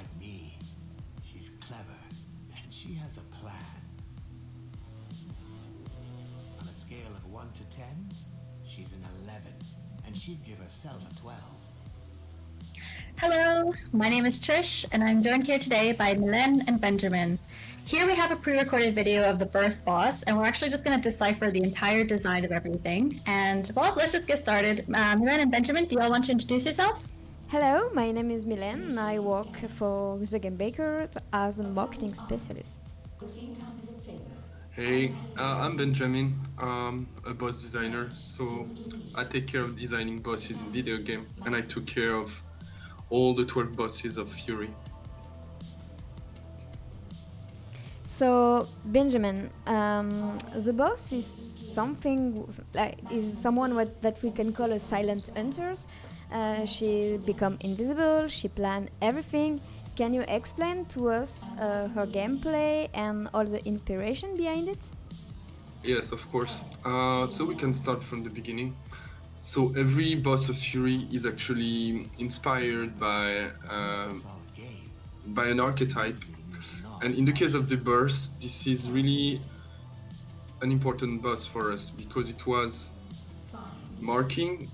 like me. She's clever, and she has a plan. On a scale of 1 to 10, she's an 11, and she'd give herself a 12. Hello, my name is Trish, and I'm joined here today by Mylène and Benjamin. Here we have a pre-recorded video of the first boss, and we're actually just going to decipher the entire design of everything. And, well, let's just get started. Mylène and Benjamin, do y'all want to introduce yourselves? Hello, my name is Mylène and I work for The Game Baker as a marketing specialist. Hey, I'm Benjamin. I'm a boss designer, so I take care of designing bosses in video game, and I took care of all the 12 bosses of Furi. So, Benjamin, the boss is someone that we can call a silent hunter. She become invisible. She plan everything. Can you explain to us her gameplay and all the inspiration behind it? Yes, of course. So we can start from the beginning. So every boss of Fury is actually inspired by an archetype. And in the case of the burst, this is really an important boss for us because it was marking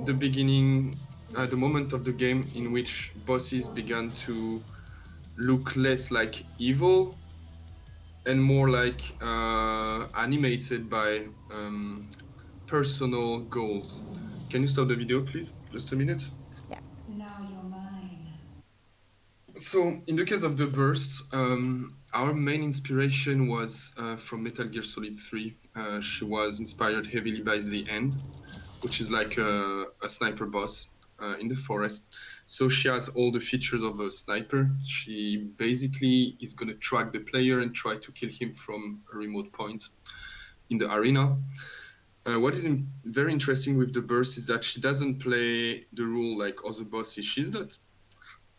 the beginning, the moment of the game in which bosses began to look less like evil and more like animated by personal goals. Can you stop the video, please? Just a minute. Yeah. Now you're mine. So, in the case of the bursts, our main inspiration was from Metal Gear Solid 3. She was inspired heavily by the End, which is like a sniper boss in the forest. So she has all the features of a sniper. She basically is going to track the player and try to kill him from a remote point in the arena. What is very interesting with the burst is that she doesn't play the role like other bosses. She's not,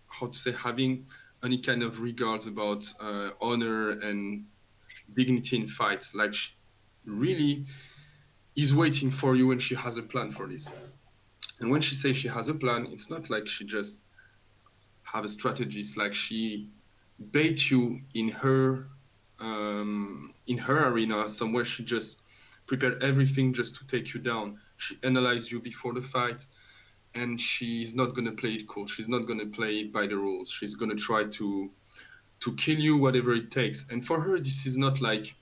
how to say, having any kind of regards about honor and dignity in fights. Like she really is waiting for you and she has a plan for this. And when she says she has a plan, it's not like she just have a strategy. It's like she bait you in her arena somewhere. She just prepared everything just to take you down. She analyzed you before the fight, and she's not gonna play it cool. She's not gonna play it by the rules. She's gonna try to kill you, whatever it takes. And for her, this is not like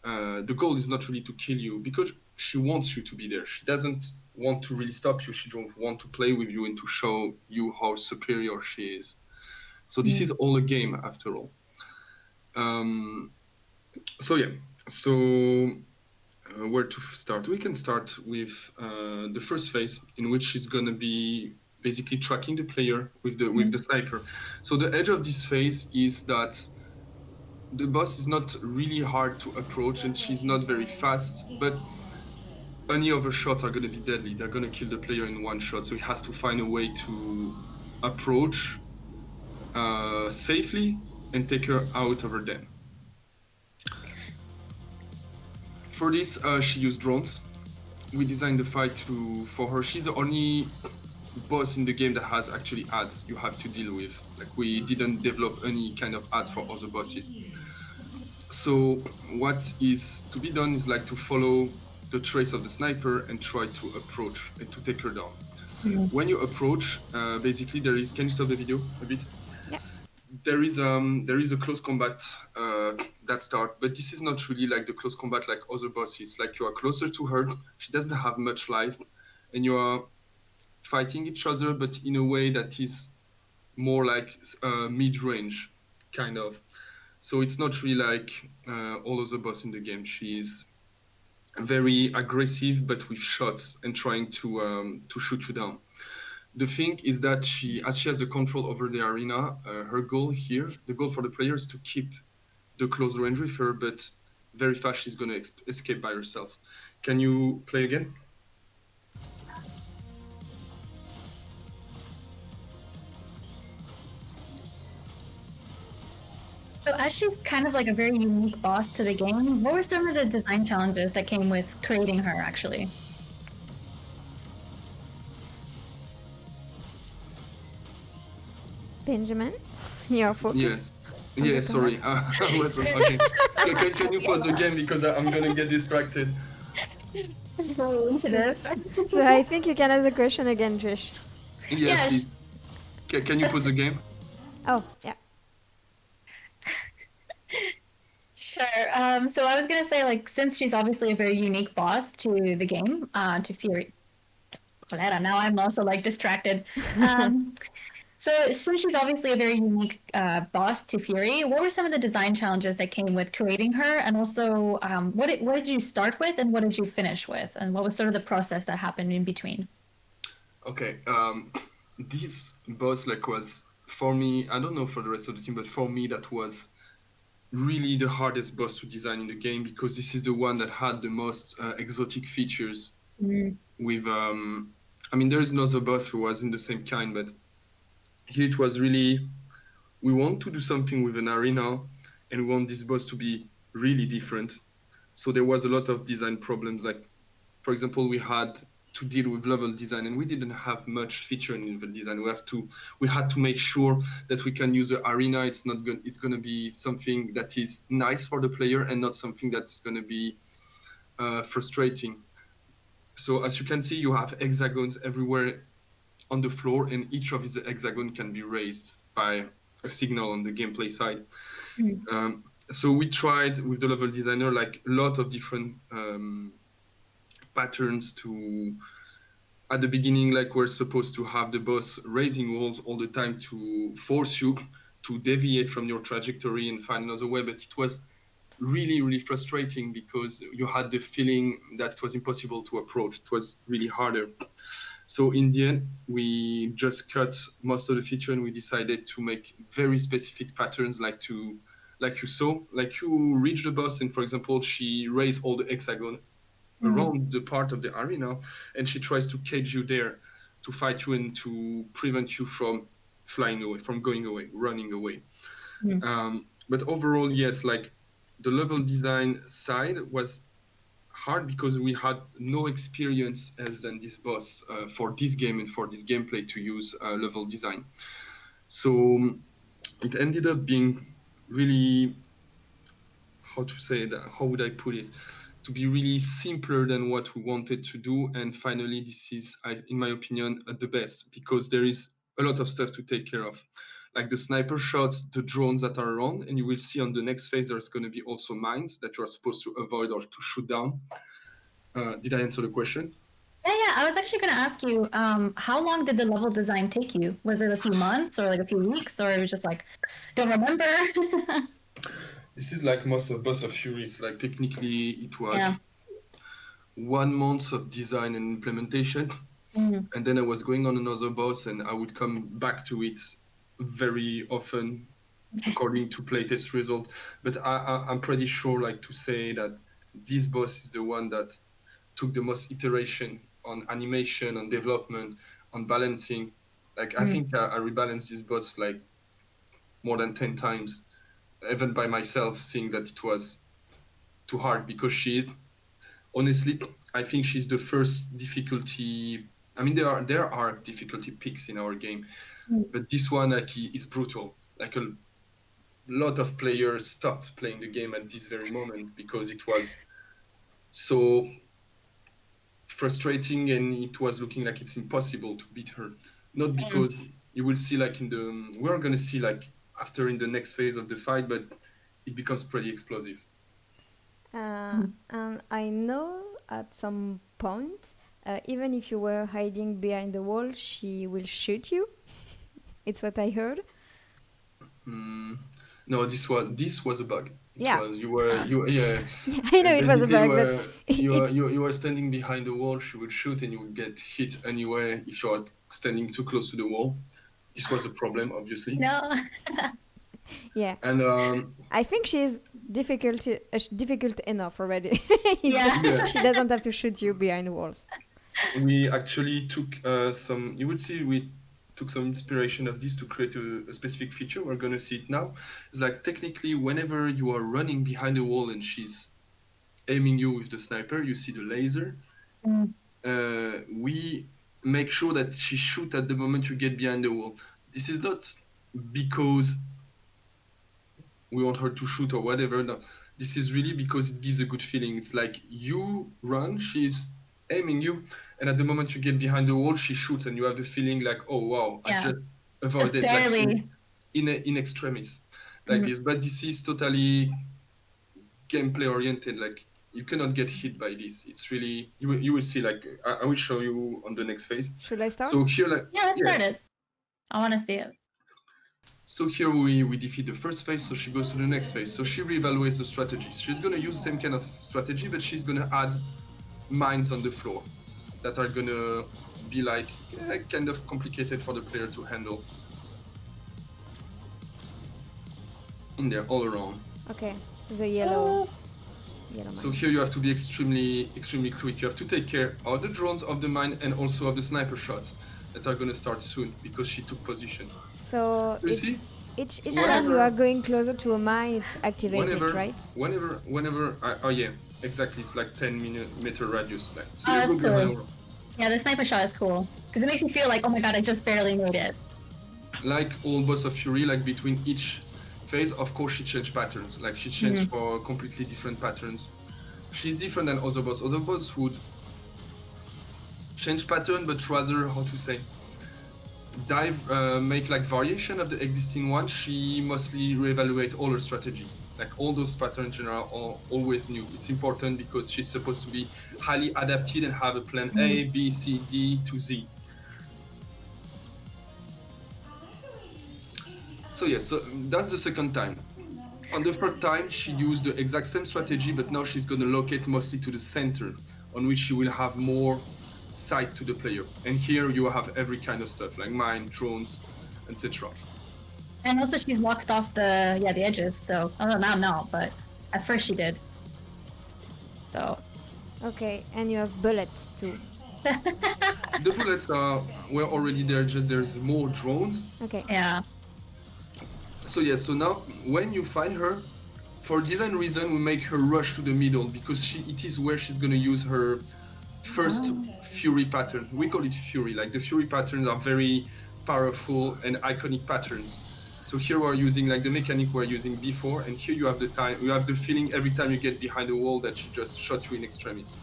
the goal is not really to kill you because she wants you to be there. She doesn't want to really stop you. She don't want to play with you and to show you how superior she is. So this is all a game after all. Where to start? We can start with the first phase in which she's gonna be basically tracking the player with the sniper. So the edge of this phase is that the boss is not really hard to approach and she's not very fast, but any of her shots are going to be deadly. They're going to kill the player in one shot, so he has to find a way to approach safely and take her out of her den. For this, she used drones. We designed the fight for her. She's the only boss in the game that has actually ads you have to deal with. Like, we didn't develop any kind of ads for other bosses. So what is to be done is like to follow the trace of the sniper and try to approach and to take her down. When you approach, basically there is, can you stop the video a bit? Yeah. There is a close combat that start, but this is not really like the close combat like other bosses. Like you are closer to her, she doesn't have much life, and you are fighting each other, but in a way that is more like mid-range, kind of. So it's not really like all other boss in the game. She's very aggressive, but with shots and trying to shoot you down. The thing is that as she has the control over the arena, her goal here, the goal for the player is to keep the close range with her, but very fast she's going to escape by herself. Can you play again? So as she's kind of like a very unique boss to the game, what were some of the design challenges that came with creating her, actually? Benjamin, Your focus. Yes. on the Yeah, combat. sorry. I was okay. Can you pause the game because I'm gonna get distracted? So into this. So I think you can ask the question again, Trish. Yes, Yeah, please. Can you pause the game? Oh, yeah. Sure. So I was gonna say, like, since she's obviously a very unique boss to the game, to Fury. Cholera, now I'm also like distracted. Um, so since she's obviously a very unique boss to Fury, what were some of the design challenges that came with creating her, and also what did you start with, and what did you finish with, and what was sort of the process that happened in between? Okay. This boss like was for me. I don't know for the rest of the team, but for me that was really the hardest boss to design in the game because this is the one that had the most exotic features. Mm. With I mean, there is another boss who was in the same kind, but here it was really we want to do something with an arena, and we want this boss to be really different. So there was a lot of design problems. Like, for example, we had to deal with level design, and we didn't have much feature in level design. We had to make sure that we can use the arena. It's gonna be something that is nice for the player and not something that's gonna be frustrating. So as you can see, you have hexagons everywhere on the floor, and each of these hexagons can be raised by a signal on the gameplay side. Mm. So we tried with the level designer like a lot of different patterns to. At the beginning, like we're supposed to have the boss raising walls all the time to force you to deviate from your trajectory and find another way, but it was really frustrating because you had the feeling that it was impossible to approach. It was really harder. So in the end, we just cut most of the feature and we decided to make very specific patterns like you saw, like you reach the boss and for example, she raised all the hexagon around the part of the arena and she tries to cage you there to fight you and to prevent you from flying away, from going away, running away. But overall, yes, like the level design side was hard because we had no experience else than this boss for this game and for this gameplay to use level design. So it ended up being really, how to say that, how would I put it? To be really simpler than what we wanted to do. And finally, this is, in my opinion, the best because there is a lot of stuff to take care of. Like the sniper shots, the drones that are around, and you will see on the next phase, there's going to be also mines that you are supposed to avoid or to shoot down. Did I answer the question? Yeah. I was actually going to ask you, how long did the level design take you? Was it a few months or like a few weeks, or it was just like, don't remember? This is like most of Boss of Furies. Like technically, it was Yeah. 1 month of design and implementation, and then I was going on another boss, and I would come back to it very often according to playtest result. But I'm pretty sure, like to say that this boss is the one that took the most iteration on animation, on development, on balancing. Like I think I rebalanced this boss like more than 10 times, even by myself, seeing that it was too hard because honestly, I think she's the first difficulty. I mean, there are difficulty peaks in our game, but this one like is brutal. Like a lot of players stopped playing the game at this very moment because it was so frustrating and it was looking like it's impossible to beat her. Not because you will see like we're gonna see like after in the next phase of the fight, but it becomes pretty explosive. And I know at some point, even if you were hiding behind the wall, she will shoot you. It's what I heard. No, this was a bug. Yeah. Yeah. I know it was a Basically, bug, but you were standing behind the wall. She would shoot, and you would get hit anywhere if you are standing too close to the wall. This was a problem, obviously. No. yeah. And I think she's difficult enough already. Yeah. She doesn't have to shoot you behind walls. we actually took some. You would see we took some inspiration of this to create a specific feature. We're gonna see it now. It's like technically, whenever you are running behind a wall and she's aiming you with the sniper, you see the laser. We make sure that she shoot at the moment you get behind the wall. This is not because we want her to shoot or whatever. No, this is really because it gives a good feeling. It's like you run, she's aiming you, and at the moment you get behind the wall, she shoots, and you have the feeling like, oh wow, I Yeah. just avoided Just like barely. in extremis like this. But this is totally gameplay oriented. Like you cannot get hit by this. It's really you will see. Like I will show you on the next phase. Should I start? So here, like Yeah, let's start it. I want to see it. So here we defeat the first phase, so she goes to the next phase. So she reevaluates the strategy. She's gonna use the same kind of strategy, but she's gonna add mines on the floor that are gonna be like kind of complicated for the player to handle. In there, all around. Okay, the yellow. So mine. here you have to be extremely quick. You have to take care of the drones, of the mine, and also of the sniper shots that are gonna start soon because she took position. So You see? each Whenever- time you are going closer to a mine, it's activated, right? Whenever, oh yeah, exactly. It's like 10-meter radius. Like, so Oh, you that's go behind cool. Yeah, the sniper shot is cool because it makes you feel like, oh my god, I just barely made it. like all boss of Fury, like between each phase, of course she changed patterns. Like she changed for completely different patterns. She's different than other boss. Other boss would change pattern, but rather, how to say, make like variation of the existing one. She mostly reevaluate all her strategy. Like all those patterns in general are always new. It's important because she's supposed to be highly adapted and have a plan A, B, C, D to Z. So yes, so that's the second time. On the third time, she used the exact same strategy, but now she's gonna locate mostly to the center, on which she will have more sight to the player. And here you have every kind of stuff, like mine, drones, etc. And also she's locked off the edges. So now no, but at first she did. So Okay, and you have bullets too. The bullets were already there, just there's more drones. Okay. yeah. So yeah, so now when you find her, for design reason, we make her rush to the middle because it is where she's gonna use her first Fury pattern. We call it Fury. Like the Fury patterns are very powerful and iconic patterns. So here we're using like the mechanic we're using before, and here you have the feeling every time you get behind a wall that she just shot you in extremis.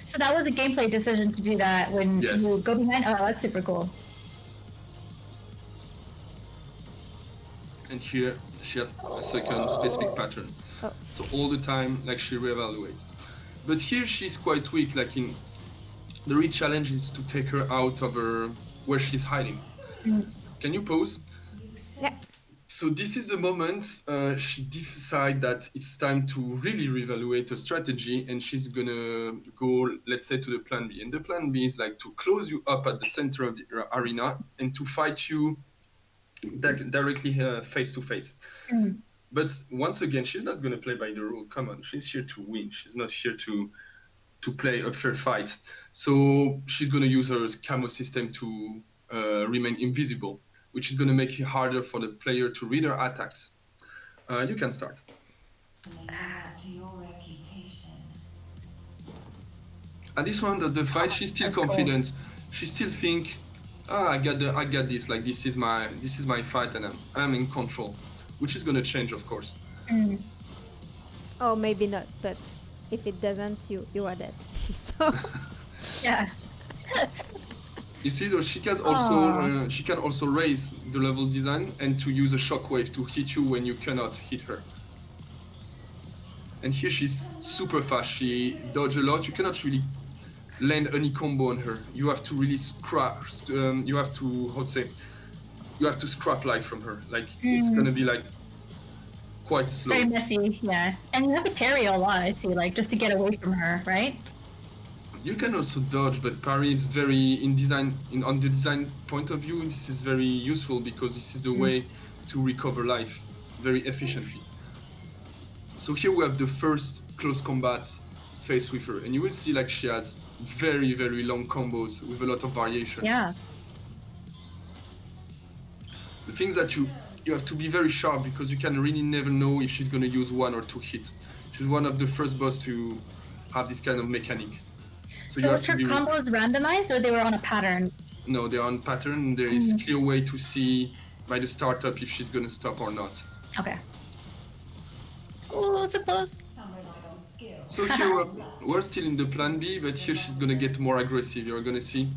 So that was a gameplay decision to do that when Yes. you go behind. Oh, that's super cool. And here she had a second specific pattern. Oh. So all the time, like she reevaluates. But here she's quite weak. Like in the real challenge is to take her out of her where she's hiding. Can you pause? Yeah. So this is the moment she decides that it's time to really reevaluate her strategy, and she's gonna go, let's say, to the plan B. And the plan B is like to close you up at the center of the arena and to fight you directly face to face. But once again, she's not gonna play by the rule. Come on, she's here to win. She's not here to play a fair fight. So she's gonna use her camo system to remain invisible, which is gonna make it harder for the player to read her attacks. You can start. Live up to your reputation. At this moment of the fight, she's still That's cool. confident. She still think, I got this. Like this is my fight, and I'm in control, which is gonna change, of course. Oh, maybe not, but if it doesn't, you are dead. So Yeah. You see, though, she can also raise the level design and to use a shockwave to hit you when you cannot hit her. And here she's super fast. She dodges a lot. You cannot really land any combo on her. You have to really scrap. You have to scrap life from her. Like it's gonna be like quite slow. Very messy, yeah. And you have to parry a lot, I see, like just to get away from her, right? You can also dodge, but parry is very on the design point of view. This is very useful because this is the way to recover life very efficiently. So here we have the first close combat phase with her, and you will see like she has very, very long combos with a lot of variation. Yeah. The things that you have to be very sharp because you can really never know if she's gonna use one or two hits. She's one of the first boss to have this kind of mechanic. So you was have her to be combos randomized or they were on a pattern? No, they're on pattern. There is clear way to see by the startup if she's gonna stop or not. Okay. Oh, so close. Some rely on skill. So here we're still in the plan B, but here she's gonna get more aggressive. You're gonna see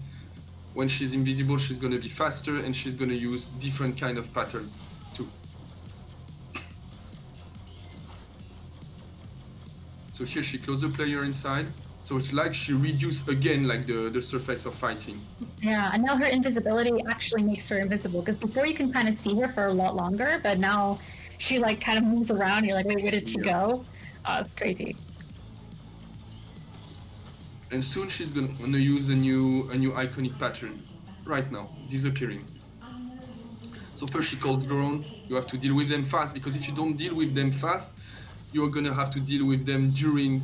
when she's invisible, she's gonna be faster and she's gonna use different kind of pattern too. So here she closes the player inside. So it's like she reduced again like the surface of fighting. Yeah, and now her invisibility actually makes her invisible, because before you can kind of see her for a lot longer, but now she like kind of moves around. And you're like, wait, where did she go? Oh, it's crazy. And soon she's gonna use a new iconic pattern. Right now, disappearing. So first she calls drone. You have to deal with them fast, because if you don't deal with them fast, you're gonna have to deal with them during,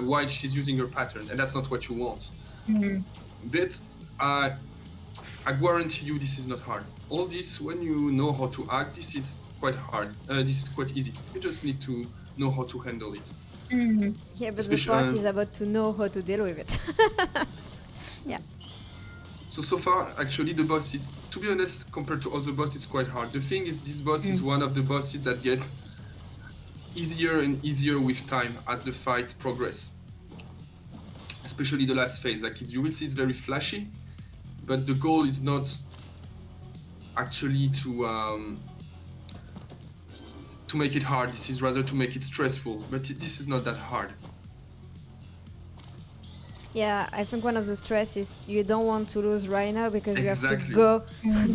while she's using her pattern, and that's not what you want. But I guarantee you this is not hard. All this, when you know how to act, this is quite hard. This is quite easy. You just need to know how to handle it. Yeah, but the part is about to know how to deal with it. Yeah. So far, actually, the boss is, to be honest, compared to other bosses, it's quite hard. The thing is, this boss is one of the bosses that get easier and easier with time as the fight progresses. Especially the last phase. Like you will see, it's very flashy, but the goal is not actually to make it hard. This is rather to make it stressful. But this is not that hard. Yeah, I think one of the stress is you don't want to lose right now, because you have to Exactly. go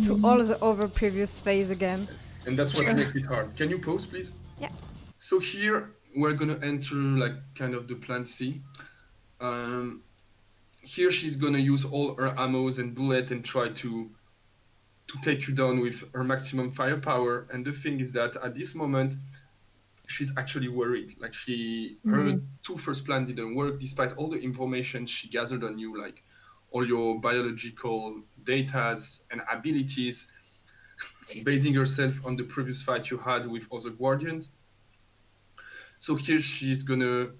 to all the other previous phase again. And that's what makes it hard. Can you pause, please? Yeah. So here we're gonna enter like kind of the plan C. Here she's gonna use all her ammos and bullet and try to take you down with her maximum firepower. And the thing is that at this moment, she's actually worried. Like her two first plan didn't work, despite all the information she gathered on you, like all your biological datas and abilities, basing herself on the previous fight you had with other guardians. So here she's gonna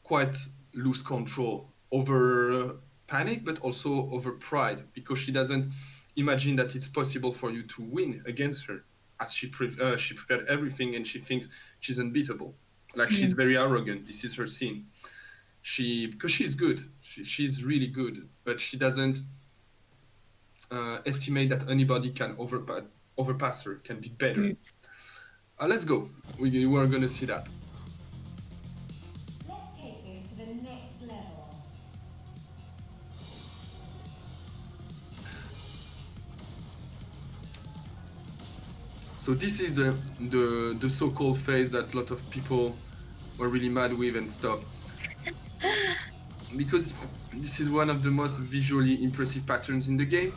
quite lose control over panic, but also over pride, because she doesn't imagine that it's possible for you to win against her, as she prepared everything and she thinks she's unbeatable. Like she's very arrogant. This is her scene. Because she's good. She's really good, but she doesn't estimate that anybody can overpass her, can be better. Let's go. We are gonna see that. Let's take this to the next level. So this is the so-called phase that a lot of people were really mad with and stuff. Because this is one of the most visually impressive patterns in the game.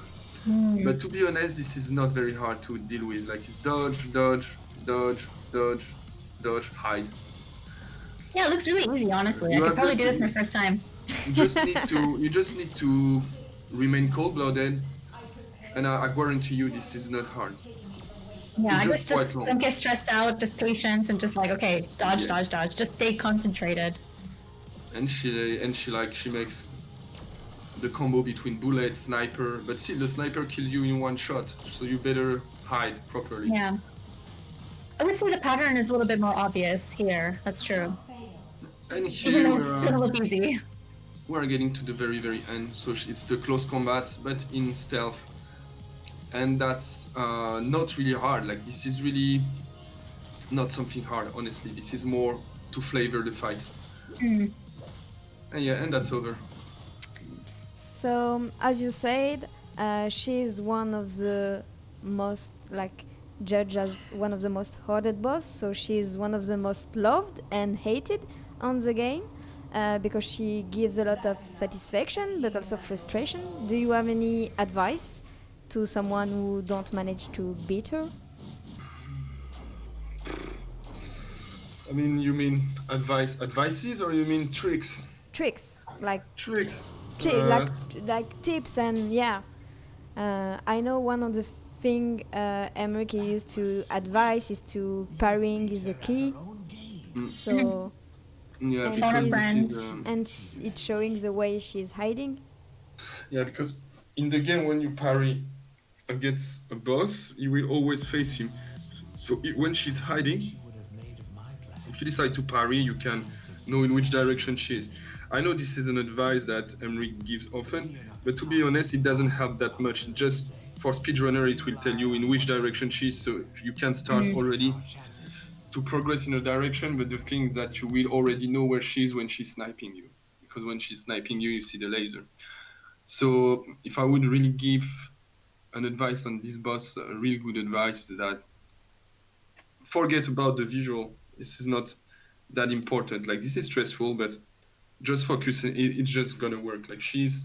But to be honest, this is not very hard to deal with. Like it's dodge, dodge, dodge, dodge, dodge, hide. Yeah, it looks really easy, honestly. I could probably do this my first time. You just need to remain cold-blooded, and I guarantee you this is not hard. Yeah, I It's just quite don't get stressed out, just patience, and just like, okay, dodge, dodge, dodge. Just stay concentrated. And she makes the combo between bullet, sniper, but still the sniper kills you in one shot, so you better hide properly. Yeah. I would say the pattern is a little bit more obvious here. That's true. And Even here though it's gonna look easy. we're getting to the very, very end, so it's the close combat, but in stealth. And that's not really hard. Like this is really not something hard, honestly. This is more to flavor the fight. And yeah, and that's over. So, as you said, she's one of the most, judged as one of the most hated boss. So she's one of the most loved and hated on the game, because she gives a lot of satisfaction, but also frustration. Do you have any advice to someone who don't manage to beat her? I mean, you mean advices, or you mean tricks? Tricks, Tricks. like tips, and yeah. I know one of the thing Emric used to advise is to parrying is the key. So Yeah, Phone a because friend. it's showing the way she's hiding. yeah, because in the game when you parry against a boss, you will always face him So when she's hiding, She would have made of my plan. if you decide to parry, you can know in which direction she is. I know this is an advice that Emric gives often, but to be honest, it doesn't help that much. Just for speedrunner, it will tell you in which direction she is, so you can start already Our chances. to progress in a direction, but the thing is that you will already know where she is when she's sniping you, because when she's sniping you, you see the laser. So if I would really give an advice on this boss, a real good advice is that forget about the visual. This is not that important. Like, this is stressful, but just focus. It's just gonna work. Like, she's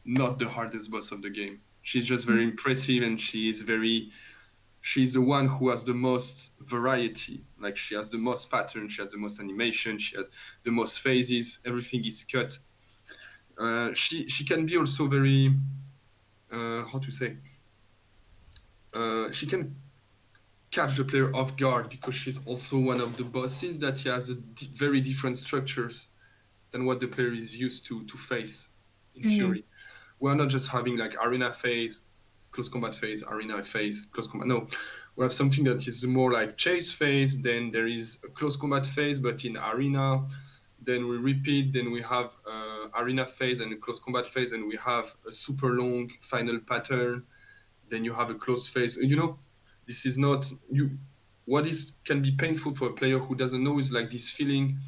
not the hardest boss of the game. She's just very impressive, and she's the one who has the most variety. Like, she has the most pattern, she has the most animation, she has the most phases. Everything is cut. She can be also very how to say. She can catch the player off guard because she's also one of the bosses that has very different structures than what the player is used to face in Furi. We're not just having like arena phase, close combat phase, arena phase, close combat. No, we have something that is more like chase phase. Then there is a close combat phase, but in arena. Then we repeat. Then we have arena phase and a close combat phase, and we have a super long final pattern. Then you have a close phase. You know, this is not you. What is can be painful for a player who doesn't know is like this feeling.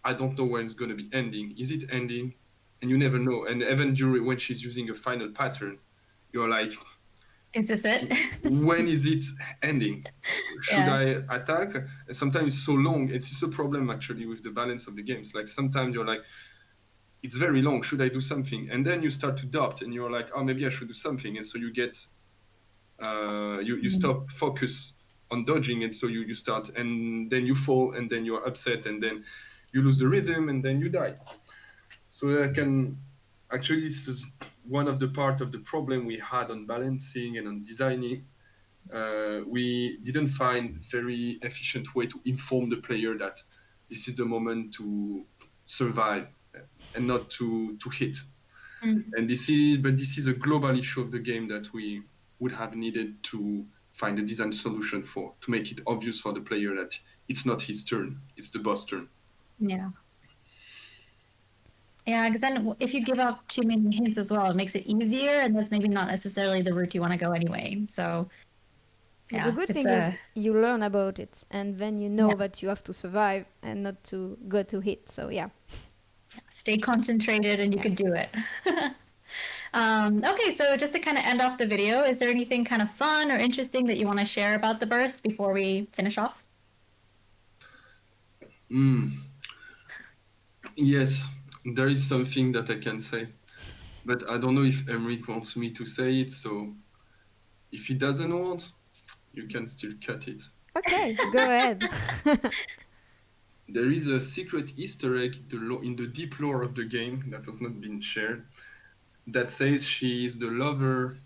I don't know when it's going to be ending. Is it ending? And you never know. And even during when she's using a final pattern, you're like, Is this it? when is it ending? Should Yeah. I attack? And sometimes it's so long. It's a problem actually with the balance of the games. Like sometimes you're like, it's very long. Should I do something? And then you start to doubt, and you're like, oh, maybe I should do something. And so you get, you stop focus on dodging, and so you start, and then you fall, and then you're upset, and then you lose the rhythm, and then you die. So I can actually, this is one of the part of the problem we had on balancing and on designing. We didn't find very efficient way to inform the player that this is the moment to survive and not to hit. And this is a global issue of the game that we would have needed to find a design solution for, to make it obvious for the player that it's not his turn, it's the boss turn. Yeah. Yeah, because then if you give up too many hints as well, it makes it easier, and that's maybe not necessarily the route you want to go anyway. So, But yeah, the good it's thing is you learn about it, and then you know Yeah. that you have to survive and not to go to hit. So yeah. stay concentrated and you can do it. Okay, so just to kind of end off the video, is there anything kind of fun or interesting that you want to share about the burst before we finish off? Yes, there is something that I can say, but I don't know if Emric wants me to say it, so if he doesn't want, you can still cut it. Okay, go ahead. There is a secret Easter egg in the deep lore of the game that has not been shared that says she is the lover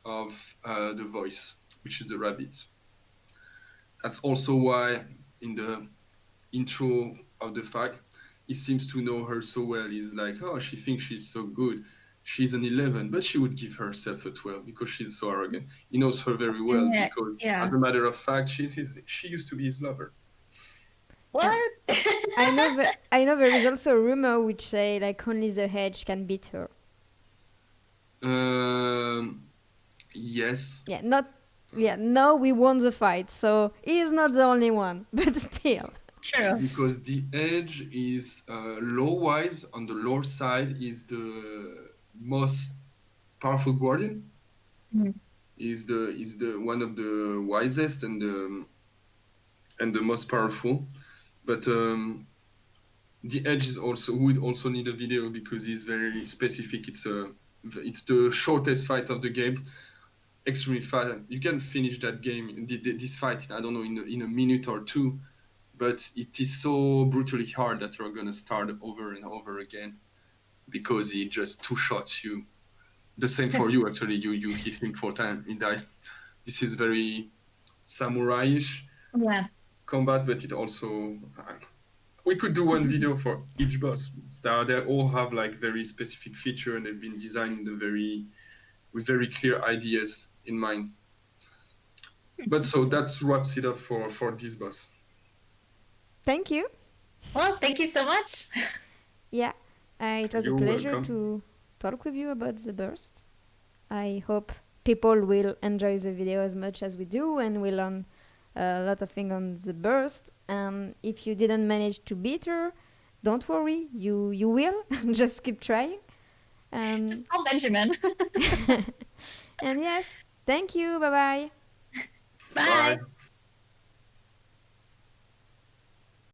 of the voice, which is the rabbit. That's also why in the intro of the fact, he seems to know her so well. He's like, oh, she thinks she's so good. She's an 11, but she would give herself a 12 because she's so arrogant. He knows her very well Yeah, because, yeah. as a matter of fact, she used to be his lover. What? I know there is also a rumor which say like only the hedge can beat her. Yes. Yeah, now we won the fight, so he is not the only one, but still. True. Because the edge is lore-wise on the lore side is the most powerful guardian. Is the one of the wisest and the most powerful. But the edge is would also need a video because it's very specific. It's the shortest fight of the game. Extremely fast. You can finish that game, this fight, I don't know, in a minute or two. But it is so brutally hard that you're gonna start over and over again because he just two shots you. The same for you actually. You hit him 4 times, he died. This is very samurai-ish Yeah. combat, but it also we could do one video for each boss. They all have like very specific feature and they've been designed with very clear ideas in mind. But so that wraps it up for this boss. Thank you. Well, thank you so much. Yeah, it was You're a pleasure welcome. to talk with you about the burst. I hope people will enjoy the video as much as we do and will learn a lot of things on the burst. And if you didn't manage to beat her, don't worry, you will. Just keep trying. Just call Benjamin. And yes, thank you. Bye bye. Bye. Bye.